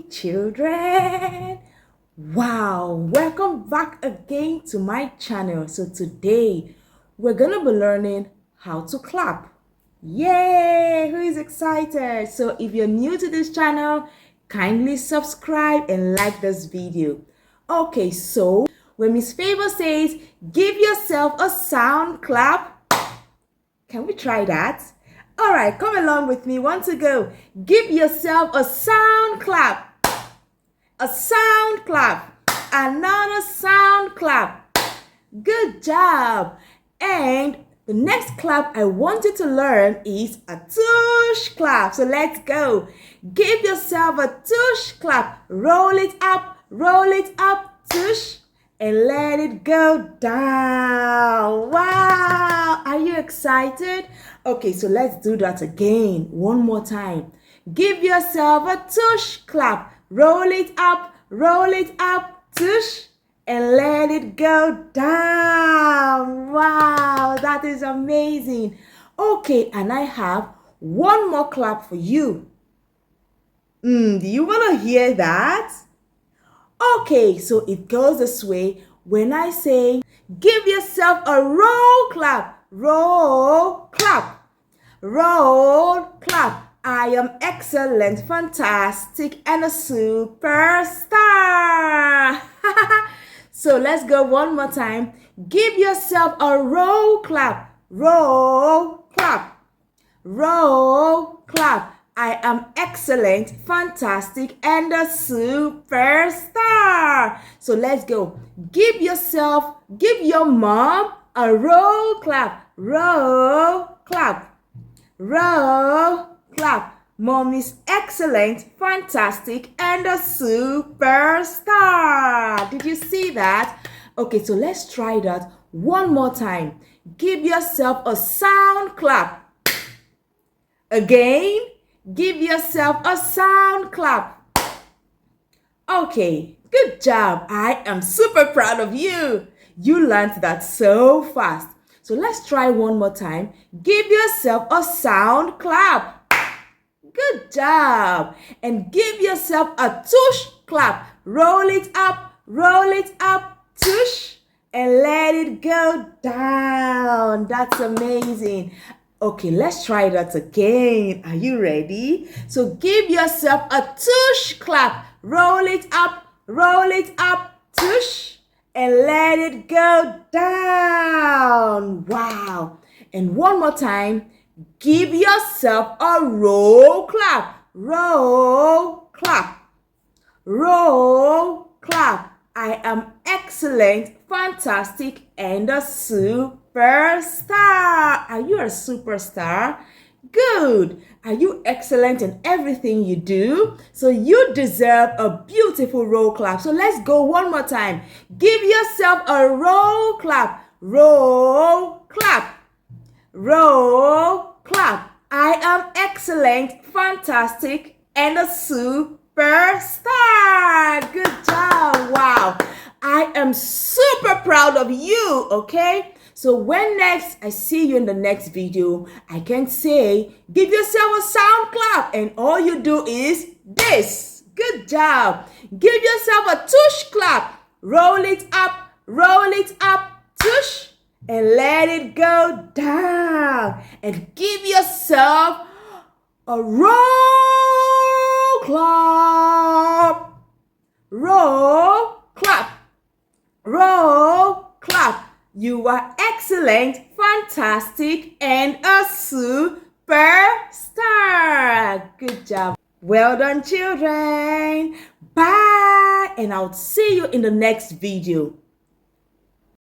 morning, children. Wow, welcome back again to my channel. So today we're gonna be learning how to clap. Yay! Who is excited? So if you're new to this channel, kindly subscribe and like this video. Okay, so when Miss Favor says give yourself a sound clap, can we try that? All right, come along with me. Want to go? Give yourself a sound clap. A sound clap. Another sound clap. Good job. And the next clap I want you to learn is a tush clap. So let's go. Give yourself a tush clap. Roll it up, tush. And let it go down. Wow! Are you excited? Okay, so let's do that again. One more time. Give yourself a tush clap. Roll it up, tush. And let it go down. Wow, that is amazing. Okay, and I have one more clap for you. Do you want to hear that? Okay, so it goes this way. When I say, give yourself a roll clap. Roll clap. Roll clap. I am excellent, fantastic, and a superstar. So let's go one more time. Give yourself a roll clap. Roll clap. Roll clap. I am excellent, fantastic, and a superstar. So let's go. Give your mom a roll clap. Roll clap. Roll clap. Mom is excellent, fantastic, and a superstar. Did you see that? Okay, so let's try that one more time. Give yourself a sound clap. Again. Give yourself a sound clap. Okay, good job. I am super proud of you. You learned that so fast. So let's try one more time. Give yourself a sound clap. Good job. And give yourself a tush clap. Roll it up, tush. And let it go down. That's amazing. Okay, let's try that again. Are you ready? So give yourself a tush clap. Roll it up, tush. And let it go down. Wow. And one more time. Give yourself a roll clap. Roll clap. Roll clap. I am excellent, fantastic, and a superstar. Are you a superstar? Good. Are you excellent in everything you do? So you deserve a beautiful roll clap. So let's go one more time. Give yourself a roll clap. Roll clap. Roll clap. I am excellent, fantastic, and a superstar. Good job. Wow. I am super proud of you, okay? So when next I see you in the next video, I can say, give yourself a sound clap, and all you do is this. Good job. Give yourself a tush clap. Roll it up, tush, and let it go down. And give yourself a roll clap. Roll clap. Roll clap. You are excellent, fantastic, and a superstar. Good job. Well done, children. Bye. And I'll see you in the next video.